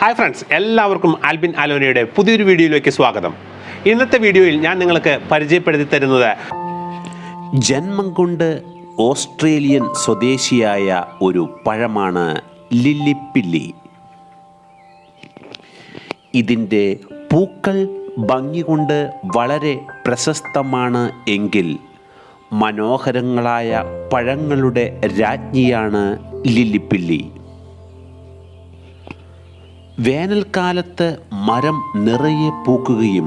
Hi friends, എല്ലാവർക്കും ആൽബിൻ അലോനയുടെ പുതിയൊരു വീഡിയോയിലേക്ക് സ്വാഗതം. ഇന്നത്തെ വീഡിയോയിൽ ഞാൻ നിങ്ങൾക്ക് പരിചയപ്പെടുത്തി തരുന്നത് ജന്മം കൊണ്ട് ഓസ്ട്രേലിയൻ സ്വദേശിയായ ഒരു പഴമാണ് ലില്ലിപ്പില്ലി. ഇതിൻ്റെ പൂക്കൾ ഭംഗി കൊണ്ട് വളരെ പ്രശസ്തമാണ് എങ്കിൽ മനോഹരങ്ങളായ പഴങ്ങളുടെ രാജ്ഞിയാണ് ലില്ലിപ്പില്ലി. വേനൽക്കാലത്ത് മരം നിറയെ പൂക്കുകയും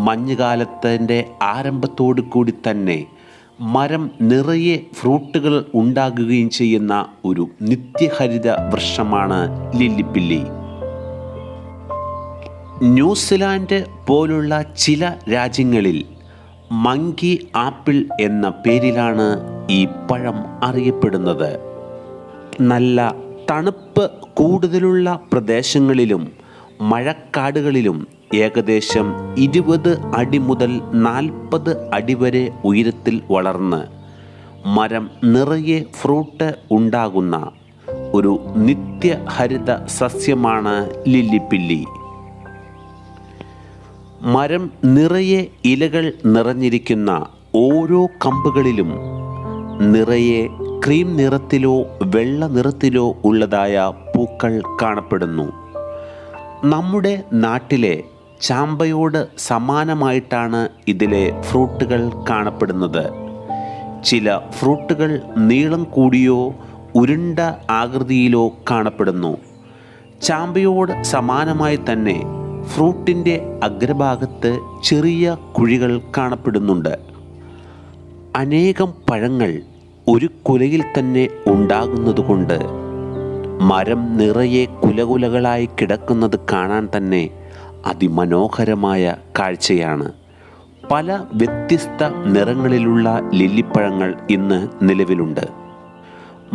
മഞ്ഞുകാലത്തിൻ്റെ ആരംഭത്തോടു കൂടി തന്നെ മരം നിറയെ ഫ്രൂട്ടുകൾ ഉണ്ടാകുകയും ചെയ്യുന്ന ഒരു നിത്യഹരിത വൃക്ഷമാണ് ലില്ലിപ്പില്ലി. ന്യൂസിലാൻഡ് പോലുള്ള ചില രാജ്യങ്ങളിൽ മങ്കി ആപ്പിൾ എന്ന പേരിലാണ് ഈ പഴം അറിയപ്പെടുന്നത്. നല്ല തണുപ്പ് കൂടുതലുള്ള പ്രദേശങ്ങളിലും മഴക്കാടുകളിലും ഏകദേശം 20 അടി മുതൽ 40 അടി വരെ ഉയരത്തിൽ വളർന്ന് മരം നിറയെ ഫ്രൂട്ട് ഉണ്ടാകുന്ന ഒരു നിത്യഹരിത സസ്യമാണ് ലില്ലിപ്പില്ലി. മരം നിറയെ ഇലകൾ നിറഞ്ഞിരിക്കുന്ന ഓരോ കമ്പുകളിലും നിറയെ ക്രീം നിറത്തിലോ വെള്ള നിറത്തിലോ ഉള്ളതായ പൂക്കൾ കാണപ്പെടുന്നു. നമ്മുടെ നാട്ടിലെ ചാമ്പയോട് സമാനമായിട്ടാണ് ഇതിലെ ഫ്രൂട്ടുകൾ കാണപ്പെടുന്നത്. ചില ഫ്രൂട്ടുകൾ നീളം കൂടിയോ ഉരുണ്ട ആകൃതിയിലോ കാണപ്പെടുന്നു. ചാമ്പയോട് സമാനമായി തന്നെ ഫ്രൂട്ടിൻ്റെ അഗ്രഭാഗത്ത് ചെറിയ കുഴികൾ കാണപ്പെടുന്നുണ്ട്. അനേകം പഴങ്ങൾ ഒരു കുലയിൽ തന്നെ ഉണ്ടാകുന്നതുകൊണ്ട് മരം നിറയെ കുലകുലകളായി കിടക്കുന്നത് കാണാൻ തന്നെ അതിമനോഹരമായ കാഴ്ചയാണ്. പല വ്യത്യസ്ത നിറങ്ങളിലുള്ള ലില്ലിപ്പഴങ്ങൾ ഇന്ന് നിലവിലുണ്ട്.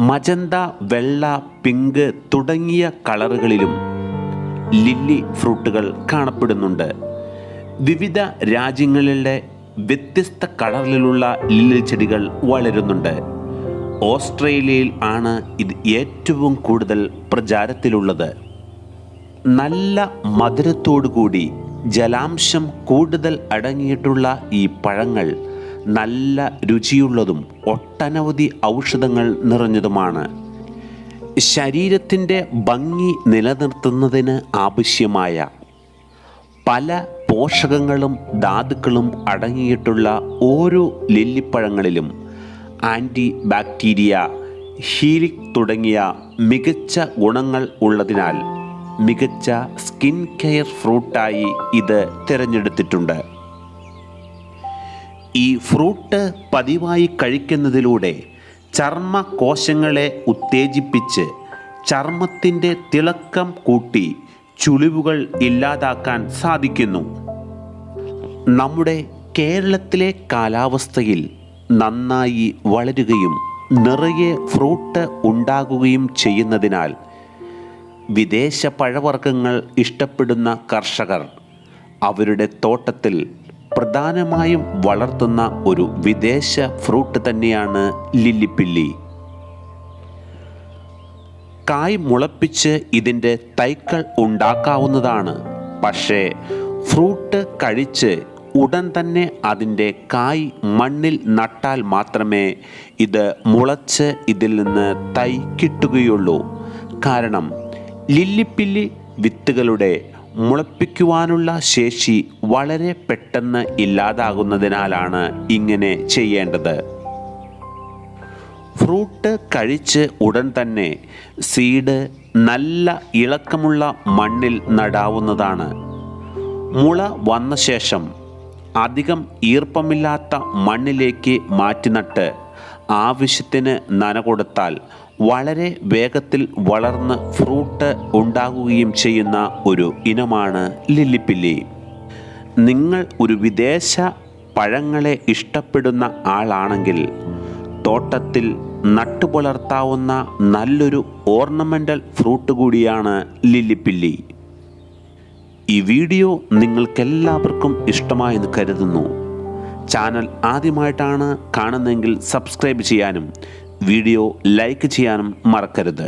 മജന്ത, വെള്ള, പിങ്ക് തുടങ്ങിയ കളറുകളിലും ലില്ലി ഫ്രൂട്ടുകൾ കാണപ്പെടുന്നുണ്ട്. വിവിധ രാജ്യങ്ങളിലെ വ്യത്യസ്ത കളറിലുള്ള ലില്ലി ചെടികൾ വളരുന്നുണ്ട്. ഓസ്ട്രേലിയയിൽ ആണ് ഇത് ഏറ്റവും കൂടുതൽ പ്രചാരത്തിലുള്ളത്. നല്ല മധുരത്തോടുകൂടി ജലാംശം കൂടുതൽ അടങ്ങിയിട്ടുള്ള ഈ പഴങ്ങൾ നല്ല രുചിയുള്ളതും ഒട്ടനവധി ഔഷധങ്ങൾ നിറഞ്ഞതുമാണ്. ശരീരത്തിൻ്റെ ഭംഗി നിലനിർത്തുന്നതിന് ആവശ്യമായ പല പോഷകങ്ങളും ധാതുക്കളും അടങ്ങിയിട്ടുള്ള ഓരോ ലില്ലിപ്പഴങ്ങളിലും ആൻറ്റി ബാക്ടീരിയ, ഹീലിക് തുടങ്ങിയ മികച്ച ഗുണങ്ങൾ ഉള്ളതിനാൽ മികച്ച സ്കിൻ കെയർ ഫ്രൂട്ടായി ഇത് തിരഞ്ഞെടുത്തിട്ടുണ്ട്. ഈ ഫ്രൂട്ട് പതിവായി കഴിക്കുന്നതിലൂടെ ചർമ്മ കോശങ്ങളെ ഉത്തേജിപ്പിച്ച് ചർമ്മത്തിൻ്റെ തിളക്കം കൂട്ടി ചുളിവുകൾ ഇല്ലാതാക്കാൻ സാധിക്കുന്നു. നമ്മുടെ കേരളത്തിലെ കാലാവസ്ഥയിൽ നന്നായി വളരുകയും നിറയെ ഫ്രൂട്ട് ഉണ്ടാകുകയും ചെയ്യുന്നതിനാൽ വിദേശ പഴവർഗ്ഗങ്ങൾ ഇഷ്ടപ്പെടുന്ന കർഷകർ അവരുടെ തോട്ടത്തിൽ പ്രധാനമായും വളർത്തുന്ന ഒരു വിദേശ ഫ്രൂട്ട് തന്നെയാണ് ലില്ലിപ്പില്ലി. കായ് മുളപ്പിച്ച് ഇതിൻ്റെ തൈകൾ ഉണ്ടാക്കാവുന്നതാണ്. പക്ഷേ ഫ്രൂട്ട് കഴിച്ച് ഉടൻ തന്നെ അതിൻ്റെ കായ് മണ്ണിൽ നട്ടാൽ മാത്രമേ ഇത് മുളച്ച് ഇതിൽ നിന്ന് തൈ കിട്ടുകയുള്ളൂ. കാരണം ലില്ലിപ്പില്ലി വിത്തുകളുടെ മുളപ്പിക്കുവാനുള്ള ശേഷി വളരെ പെട്ടെന്ന് ഇല്ലാതാകുന്നതിനാലാണ് ഇങ്ങനെ ചെയ്യേണ്ടത്. ഫ്രൂട്ട് കഴിച്ച് ഉടൻ തന്നെ സീഡ് നല്ല ഇളക്കമുള്ള മണ്ണിൽ നടാവുന്നതാണ്. മുള വന്ന ശേഷം അധികം ഈർപ്പമില്ലാത്ത മണ്ണിലേക്ക് മാറ്റി നട്ട് ആവശ്യത്തിന് നന കൊടുത്താൽ വളരെ വേഗത്തിൽ വളർന്ന് ഫ്രൂട്ട് ഉണ്ടാകുകയും ചെയ്യുന്ന ഒരു ഇനമാണ് ലില്ലിപ്പില്ലി. നിങ്ങൾ ഒരു വിദേശ പഴങ്ങളെ ഇഷ്ടപ്പെടുന്ന ആളാണെങ്കിൽ തോട്ടത്തിൽ നട്ടുപുലർത്താവുന്ന നല്ലൊരു ഓർണമെൻ്റൽ ഫ്രൂട്ട് കൂടിയാണ് ലില്ലിപ്പില്ലി. ഈ വീഡിയോ നിങ്ങൾക്കെല്ലാവർക്കും ഇഷ്ടമായെന്ന് കരുതുന്നു. ചാനൽ ആദ്യമായിട്ടാണ് കാണുന്നതെങ്കിൽ സബ്സ്ക്രൈബ് ചെയ്യാനും വീഡിയോ ലൈക്ക് ചെയ്യാനും മറക്കരുത്.